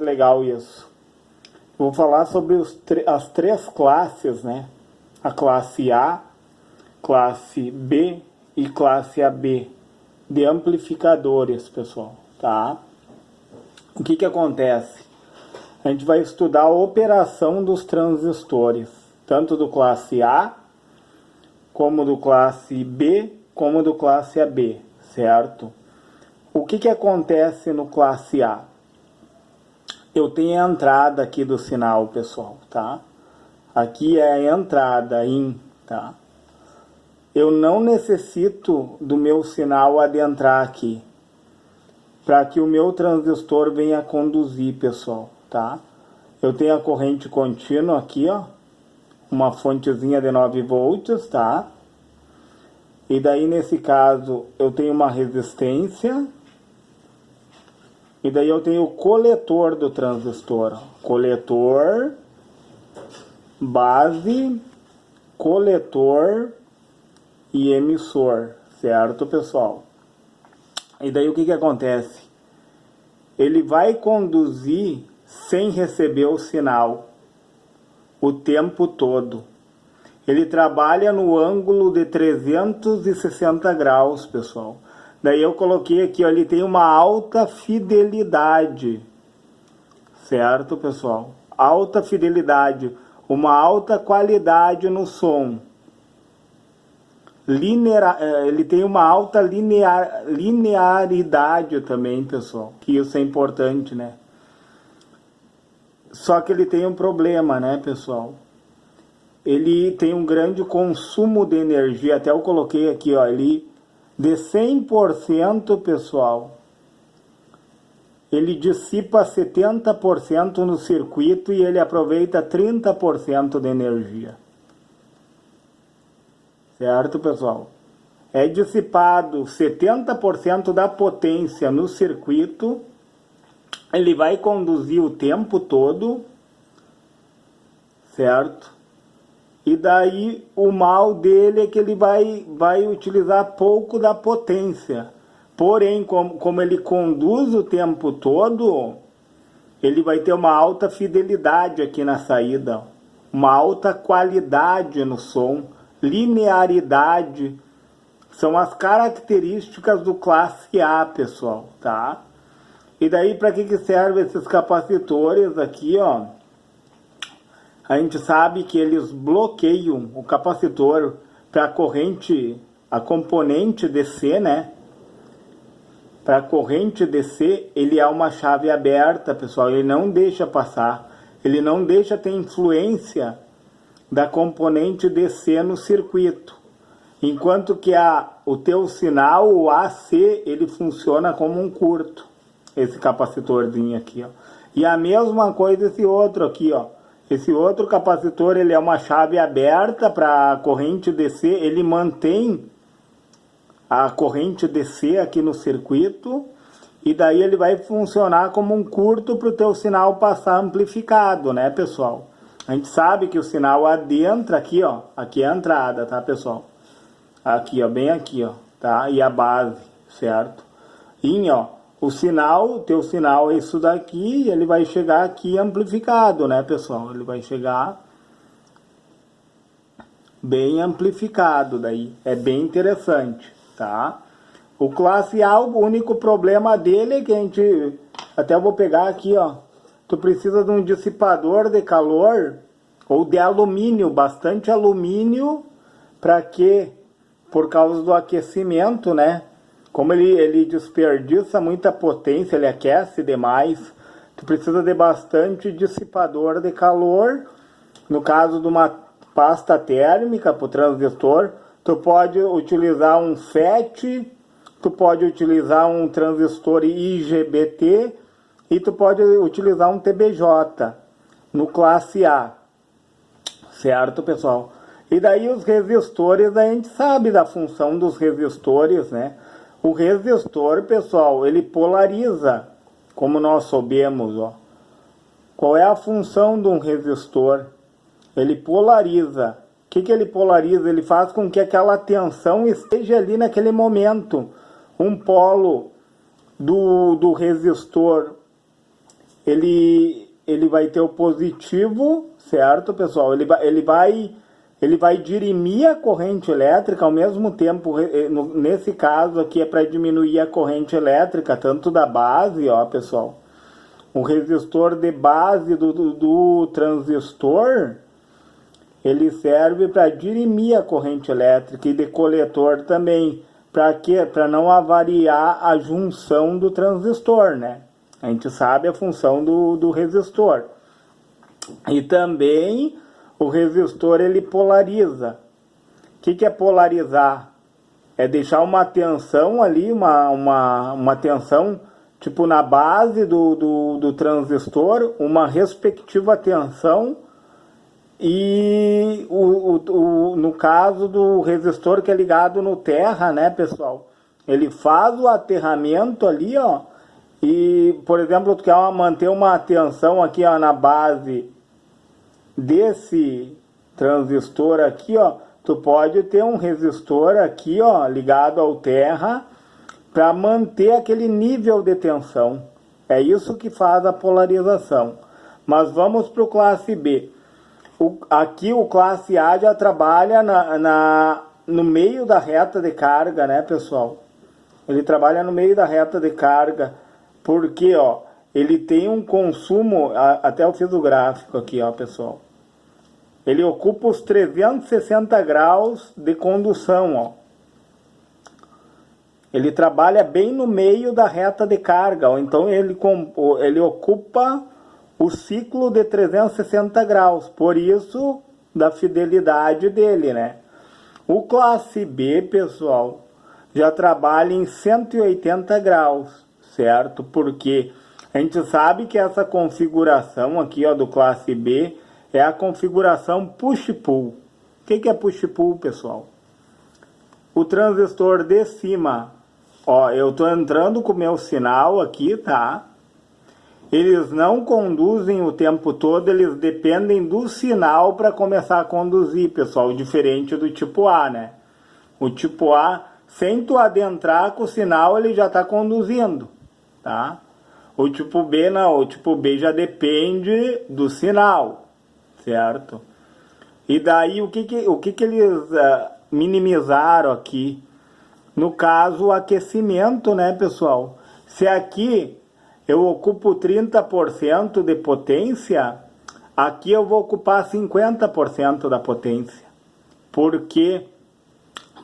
que legal isso. Vou falar sobre as três classes, né? A classe A, classe B e classe AB de amplificadores, pessoal, tá? O que acontece? A gente vai estudar a operação dos transistores, tanto do classe A, como do classe B, como do classe AB, certo? O que acontece no classe A? Eu tenho a entrada aqui do sinal, pessoal, tá? Aqui é a entrada, IN, tá? Eu não necessito do meu sinal adentrar aqui, para que o meu transistor venha conduzir, pessoal, tá? Eu tenho a corrente contínua aqui, ó, uma fontezinha de 9 volts, tá? E daí, nesse caso, eu tenho uma resistência. E daí eu tenho o coletor do transistor. Coletor, base, coletor e emissor. Certo, pessoal? E daí o que acontece? Ele vai conduzir sem receber o sinal o tempo todo. Ele trabalha no ângulo de 360 graus, pessoal. Daí eu coloquei aqui, ó, ele tem uma alta fidelidade, certo, pessoal? Alta fidelidade, uma alta qualidade no som. Ele tem uma alta linearidade também, pessoal, que isso é importante, né? Só que ele tem um problema, né, pessoal? Ele tem um grande consumo de energia, até eu coloquei aqui, ó, ele... De 100%, pessoal, ele dissipa 70% no circuito e ele aproveita 30% de energia. Certo, pessoal? É dissipado 70% da potência no circuito, ele vai conduzir o tempo todo, certo? E daí o mal dele é que ele vai utilizar pouco da potência. Porém, como ele conduz o tempo todo, ele vai ter uma alta fidelidade aqui na saída. Uma alta qualidade no som. Linearidade. São as características do classe A, pessoal, tá? E daí para que servem esses capacitores aqui, ó? A gente sabe que eles bloqueiam o capacitor para a corrente, a componente DC, né? Para a corrente DC, ele é uma chave aberta, pessoal. Ele não deixa passar. Ele não deixa ter influência da componente DC no circuito. Enquanto que o teu sinal, o AC, ele funciona como um curto. Esse capacitorzinho aqui, ó. E a mesma coisa esse outro aqui, ó. Esse outro capacitor, ele é uma chave aberta para a corrente DC, ele mantém a corrente DC aqui no circuito, e daí ele vai funcionar como um curto para o teu sinal passar amplificado, né, pessoal? A gente sabe que o sinal adentra aqui, ó, aqui é a entrada, tá, pessoal? Aqui, ó, bem aqui, ó, tá? E a base, certo? E, ó, o teu sinal é isso daqui, ele vai chegar aqui amplificado, né, pessoal? Ele vai chegar bem amplificado daí. É bem interessante, tá? O classe A, o único problema dele é que a gente... Até eu vou pegar aqui, ó. Tu precisa de um dissipador de calor ou de alumínio, bastante alumínio, para quê? Por causa do aquecimento, né? Como ele desperdiça muita potência, ele aquece demais, tu precisa de bastante dissipador de calor. No caso de uma pasta térmica para o transistor, tu pode utilizar um FET, tu pode utilizar um transistor IGBT e tu pode utilizar um TBJ no classe A. Certo, pessoal? E daí os resistores, a gente sabe da função dos resistores, né? O resistor, pessoal, ele polariza, como nós sabemos, ó. Qual é a função de um resistor? Ele polariza. O que ele polariza? Ele faz com que aquela tensão esteja ali naquele momento. Um polo do resistor ele vai ter o positivo, certo, pessoal? Ele vai dirimir a corrente elétrica, ao mesmo tempo, nesse caso aqui é para diminuir a corrente elétrica, tanto da base, ó, pessoal. O resistor de base do transistor, ele serve para dirimir a corrente elétrica, e de coletor também. Para quê? Para não avariar a junção do transistor, né? A gente sabe a função do resistor. E também o resistor ele polariza. O que é polarizar? É deixar uma tensão ali, uma tensão tipo na base do transistor, uma respectiva tensão, e no caso do resistor que é ligado no terra, né, pessoal? Ele faz o aterramento ali, ó, e, por exemplo, tu quer manter uma tensão aqui, ó, na base desse transistor aqui, ó, tu pode ter um resistor aqui, ó, ligado ao terra, para manter aquele nível de tensão. É isso que faz a polarização. Mas vamos para o classe B. Aqui o classe A já trabalha no meio da reta de carga, né, pessoal? Ele trabalha no meio da reta de carga, porque, ó, ele tem um consumo, até eu fiz o gráfico aqui, ó, pessoal. Ele ocupa os 360 graus de condução, ó. Ele trabalha bem no meio da reta de carga, ó. Então ele ocupa o ciclo de 360 graus, por isso da fidelidade dele, né? O classe B, pessoal, já trabalha em 180 graus, certo? Porque a gente sabe que essa configuração aqui, ó, do classe B é a configuração push-pull. O que é push-pull, pessoal? O transistor de cima, ó, eu tô entrando com o meu sinal aqui, tá? Eles não conduzem o tempo todo, eles dependem do sinal para começar a conduzir, pessoal, diferente do tipo A, né? O tipo A, sem tu adentrar com o sinal, ele já está conduzindo, tá? O tipo B não, o tipo B já depende do sinal, certo? E daí o que eles minimizaram aqui? No caso, o aquecimento, né, pessoal? Se aqui eu ocupo 30% de potência, aqui eu vou ocupar 50% da potência. Por quê?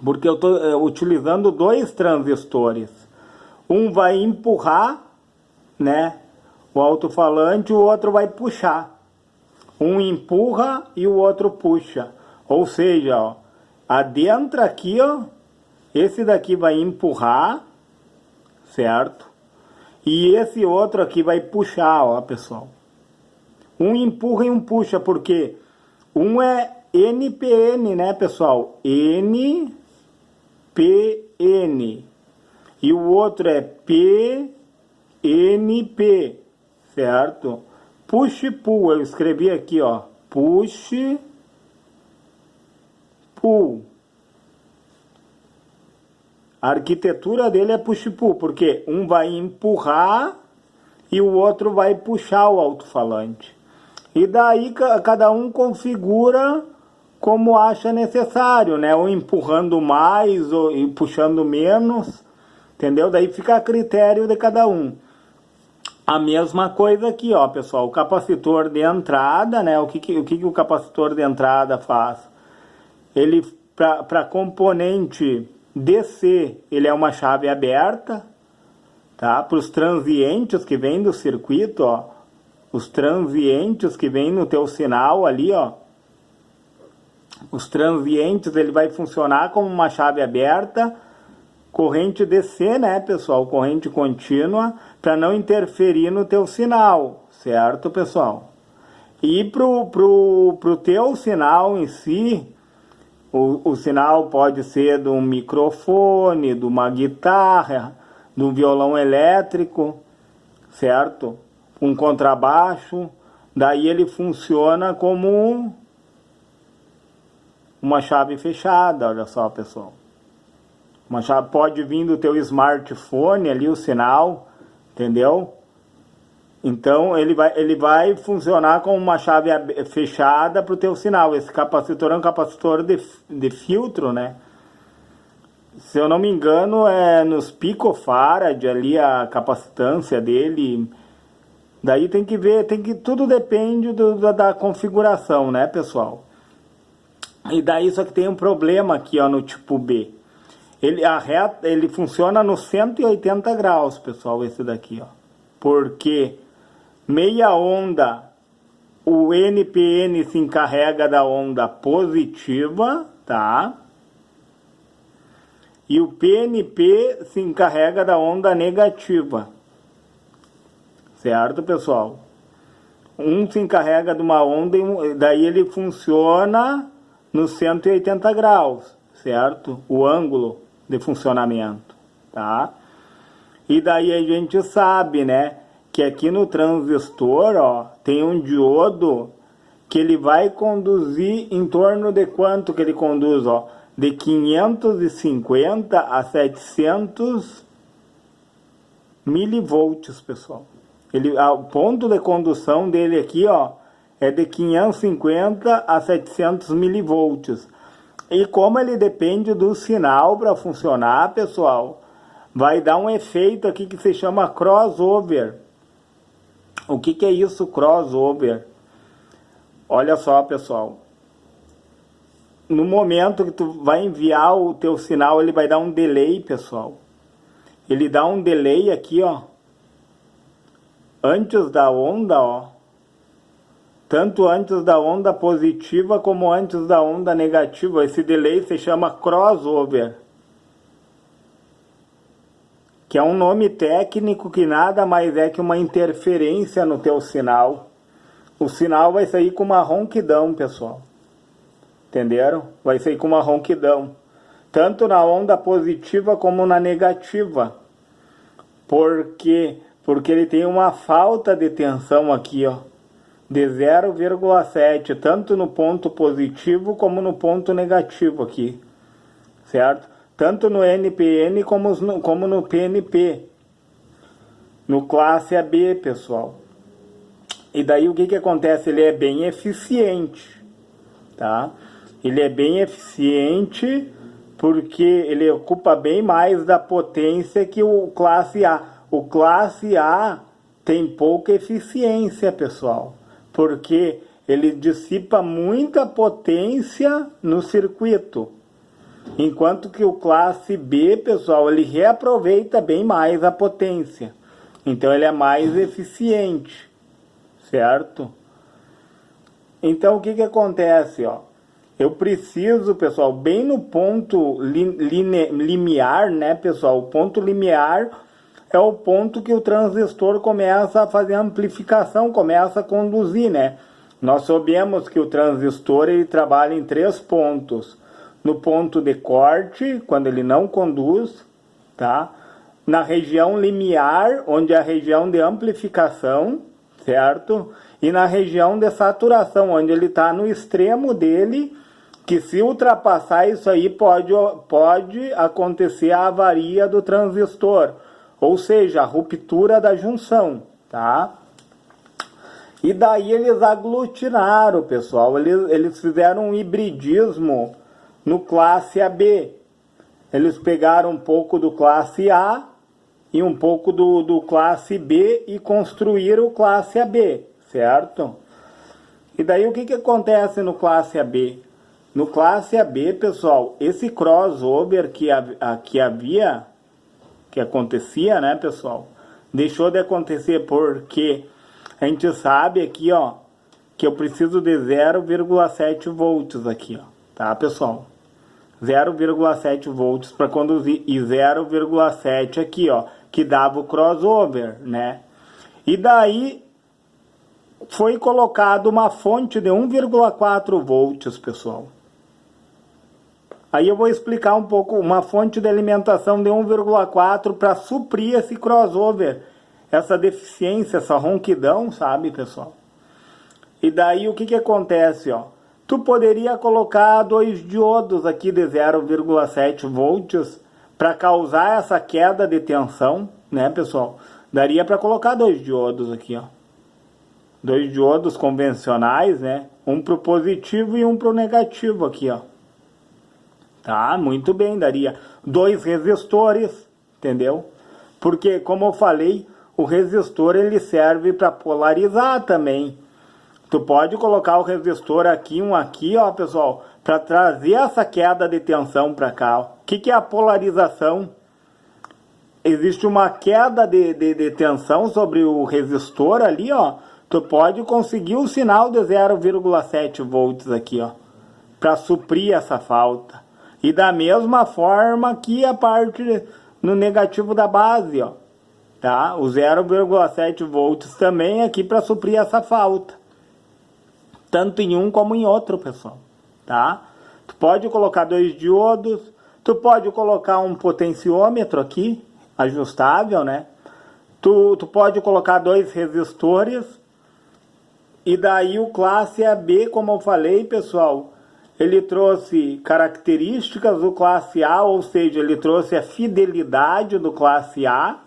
Porque eu estou utilizando dois transistores. Um vai empurrar, né, o alto-falante, o outro vai puxar. Um empurra e o outro puxa. Ou seja, ó, adentra aqui, ó, esse daqui vai empurrar, certo? E esse outro aqui vai puxar, ó, pessoal. Um empurra e um puxa, porque um é NPN, né, pessoal? NPN. E o outro é PNP, certo? Push-pull, eu escrevi aqui, ó. Push-pull. A arquitetura dele é push-pull, porque um vai empurrar e o outro vai puxar o alto-falante. E daí cada um configura como acha necessário, né? Ou empurrando mais ou puxando menos, entendeu? Daí fica a critério de cada um. A mesma coisa aqui, ó, pessoal. O capacitor de entrada, né? O que o capacitor de entrada faz? Ele, para componente DC, ele é uma chave aberta, tá? Para os transientes que vêm do circuito, ó, os transientes que vêm no teu sinal ali, ó, os transientes, ele vai funcionar como uma chave aberta, corrente DC, né, pessoal? Corrente contínua, para não interferir no teu sinal, certo, pessoal? E pro teu sinal em si, o sinal pode ser de um microfone, de uma guitarra, de um violão elétrico, certo? Um contrabaixo. Daí ele funciona como uma chave fechada, olha só, pessoal. Uma chave pode vir do teu smartphone ali, o sinal, entendeu? Então ele vai funcionar como uma chave fechada para o teu sinal. Esse capacitor é um capacitor de filtro, né? Se eu não me engano, é nos picofarad ali a capacitância dele. Daí tem que ver, tudo depende da configuração, né, pessoal? E daí só que tem um problema aqui, ó, no tipo B. Ele funciona nos 180 graus, pessoal, esse daqui, ó. Porque meia onda, o NPN se encarrega da onda positiva, tá? E o PNP se encarrega da onda negativa. Certo, pessoal? Um se encarrega de uma onda e daí ele funciona nos 180 graus, certo? O ângulo de funcionamento, tá? E daí a gente sabe, né, que aqui no transistor, ó, tem um diodo que ele vai conduzir em torno de quanto que ele conduz, ó? De 550 a 700 milivolts, pessoal. O ponto de condução dele aqui, ó, é de 550 a 700 milivolts. E como ele depende do sinal para funcionar, pessoal, vai dar um efeito aqui que se chama crossover. O que é isso, crossover? Olha só, pessoal. No momento que tu vai enviar o teu sinal, ele vai dar um delay, pessoal. Ele dá um delay aqui, ó. Antes da onda, ó. Tanto antes da onda positiva como antes da onda negativa. Esse delay se chama crossover. Que é um nome técnico que nada mais é que uma interferência no teu sinal. O sinal vai sair com uma ronquidão, pessoal. Entenderam? Vai sair com uma ronquidão. Tanto na onda positiva como na negativa. Porque ele tem uma falta de tensão aqui, ó. De 0,7. Tanto no ponto positivo como no ponto negativo aqui. Certo? Tanto no NPN como no PNP. No classe AB, pessoal. E daí o que acontece? Ele é bem eficiente. Tá? Ele é bem eficiente porque ele ocupa bem mais da potência que o classe A. O classe A tem pouca eficiência, pessoal, porque ele dissipa muita potência no circuito. Enquanto que o classe B, pessoal, ele reaproveita bem mais a potência. Então ele é mais eficiente, certo? Então o que acontece, ó? Eu preciso, pessoal, bem no ponto limiar, né, pessoal? O ponto limiar é o ponto que o transistor começa a fazer amplificação, começa a conduzir, né? Nós sabemos que o transistor ele trabalha em 3 pontos. No ponto de corte, quando ele não conduz, tá? Na região limiar, onde é a região de amplificação, certo? E na região de saturação, onde ele está no extremo dele, que se ultrapassar isso aí pode acontecer a avaria do transistor, ou seja, a ruptura da junção, tá? E daí eles aglutinaram, pessoal, eles fizeram um hibridismo no classe AB. Eles pegaram um pouco do classe A e um pouco do classe B e construíram o classe AB, certo? E daí o que acontece no classe AB? No classe AB, pessoal, esse crossover que acontecia, né, pessoal, deixou de acontecer porque a gente sabe aqui, ó, que eu preciso de 0,7 volts aqui, ó, tá, pessoal? 0,7 volts para conduzir e 0,7 aqui, ó, que dava o crossover, né? E daí foi colocado uma fonte de 1,4 volts, pessoal. Aí eu vou explicar um pouco, uma fonte de alimentação de 1,4 para suprir esse crossover, essa deficiência, essa ronquidão, sabe, pessoal? E daí o que acontece, ó? Tu poderia colocar 2 diodos aqui de 0,7 volts para causar essa queda de tensão, né, pessoal? Daria para colocar 2 diodos aqui, ó. Dois diodos convencionais, né? Um pro positivo e um pro negativo aqui, ó. Tá, muito bem, daria 2 resistores, entendeu? Porque, como eu falei, o resistor ele serve para polarizar também. Tu pode colocar o resistor aqui, um aqui, ó, pessoal, para trazer essa queda de tensão para cá. O que é a polarização? Existe uma queda de tensão sobre o resistor ali, ó. Tu pode conseguir o sinal de 0,7 volts aqui, ó, para suprir essa falta. E da mesma forma que a parte no negativo da base, ó, tá? O 0,7 volts também aqui para suprir essa falta. Tanto em um como em outro, pessoal, tá? Tu pode colocar 2 diodos, tu pode colocar um potenciômetro aqui, ajustável, né? Tu pode colocar 2 resistores, e daí o classe AB, como eu falei, pessoal, ele trouxe características do classe A, ou seja, ele trouxe a fidelidade do classe A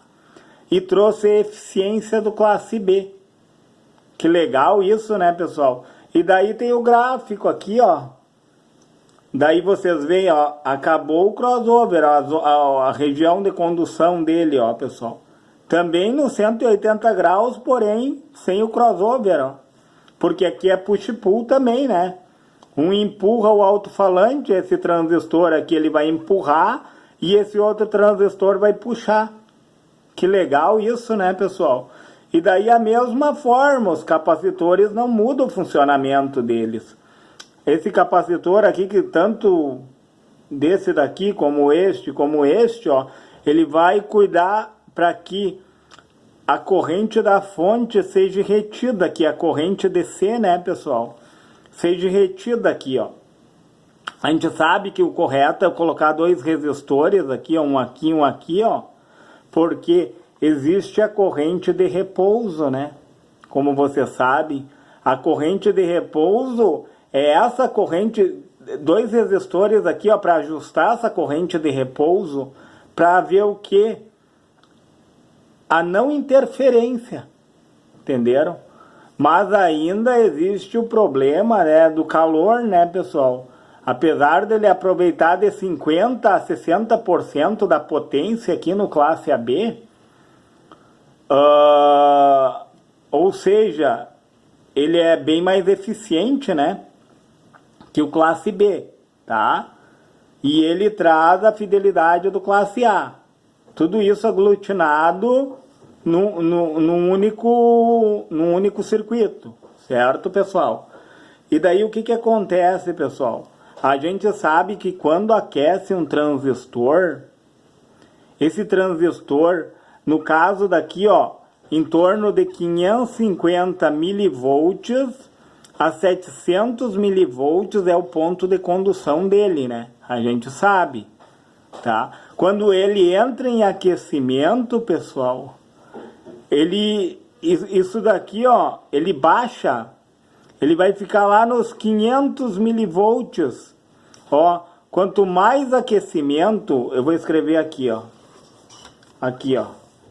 e trouxe a eficiência do classe B. Que legal isso, né, pessoal? E daí tem o gráfico aqui, ó. Daí vocês veem, ó, acabou o crossover, a região de condução dele, ó, pessoal. Também no 180 graus, porém, sem o crossover, ó. Porque aqui é push-pull também, né? Um empurra o alto-falante, esse transistor aqui ele vai empurrar, e esse outro transistor vai puxar. Que legal isso, né, pessoal? E daí a mesma forma, os capacitores não mudam o funcionamento deles. Esse capacitor aqui, que tanto desse daqui como este, ó, ele vai cuidar para que a corrente da fonte seja retida aqui, a corrente DC, né, pessoal? Seja retida aqui, ó. A gente sabe que o correto é colocar 2 resistores aqui, ó, um aqui, ó, porque existe a corrente de repouso, né? Como você sabe, a corrente de repouso é essa corrente, 2 resistores aqui, ó, para ajustar essa corrente de repouso, para ver o que? A não interferência, entenderam? Mas ainda existe o problema, né, do calor, né, pessoal? Apesar dele aproveitar de 50% a 60% da potência aqui no classe AB, ou seja, ele é bem mais eficiente, né, que o classe B, tá? E ele traz a fidelidade do classe A. Tudo isso aglutinado num único circuito, certo, pessoal? E daí o que acontece, pessoal? A gente sabe que quando aquece um transistor, esse transistor, no caso daqui, ó, em torno de 550 milivolts a 700 milivolts é o ponto de condução dele, né? A gente sabe, tá? Quando ele entra em aquecimento, pessoal, isso daqui, ó, ele baixa, ele vai ficar lá nos 500 milivolts, ó. Quanto mais aquecimento, eu vou escrever aqui, ó,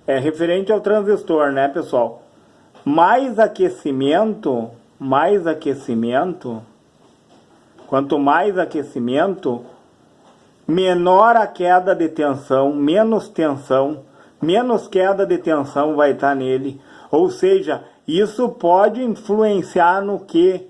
é referente ao transistor, né, pessoal? Mais aquecimento, quanto mais aquecimento, menor a queda de tensão, menos queda de tensão vai estar nele. Ou seja, isso pode influenciar no que?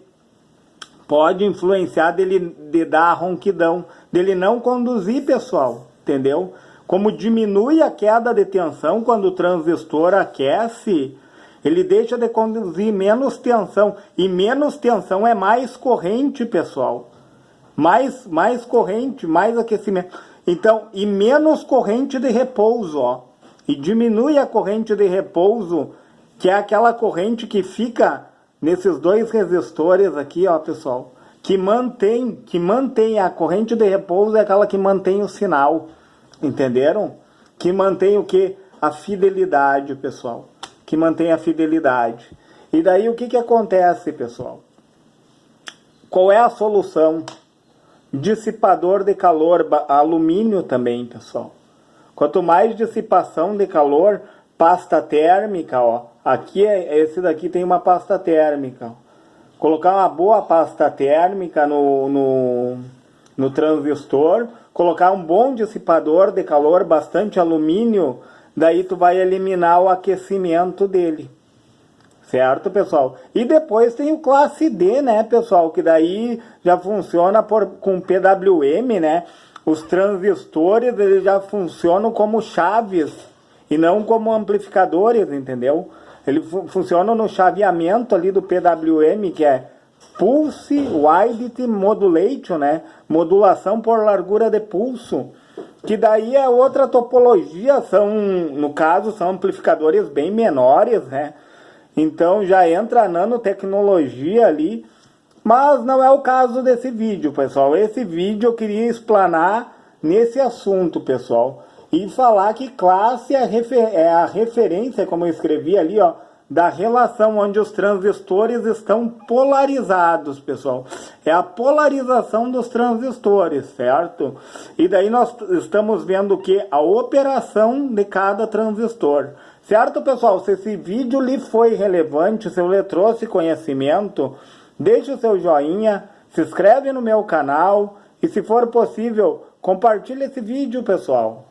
Pode influenciar dele de dar ronquidão, dele não conduzir, pessoal, entendeu? Como diminui a queda de tensão quando o transistor aquece, ele deixa de conduzir menos tensão. E menos tensão é mais corrente, pessoal. Mais corrente, mais aquecimento. Então, e menos corrente de repouso, ó. E diminui a corrente de repouso, que é aquela corrente que fica nesses 2 resistores aqui, ó, pessoal. Que mantém a corrente de repouso, é aquela que mantém o sinal. Entenderam? Que mantém o que? A fidelidade, pessoal. Que mantém a fidelidade. E daí o que acontece, pessoal? Qual é a solução? Dissipador de calor, alumínio também, pessoal. Quanto mais dissipação de calor, pasta térmica, ó, aqui esse daqui tem uma pasta térmica. Colocar uma boa pasta térmica no transistor, colocar um bom dissipador de calor, bastante alumínio, daí tu vai eliminar o aquecimento dele. Certo, pessoal? E depois tem o classe D, né, pessoal? Que daí já funciona com PWM, né? Os transistores, eles já funcionam como chaves e não como amplificadores, entendeu? Eles funcionam no chaveamento ali do PWM, que é Pulse Width Modulation, né? Modulação por largura de pulso. Que daí é outra topologia, no caso, são amplificadores bem menores, né? Então já entra a nanotecnologia ali, mas não é o caso desse vídeo, pessoal. Esse vídeo eu queria explanar nesse assunto, pessoal. E falar que classe é a referência, como eu escrevi ali, ó, da relação onde os transistores estão polarizados, pessoal. É a polarização dos transistores, certo? E daí nós estamos vendo que a operação de cada transistor. Certo, pessoal? Se esse vídeo lhe foi relevante, se eu lhe trouxe conhecimento, deixe o seu joinha, se inscreve no meu canal e, se for possível, compartilhe esse vídeo, pessoal.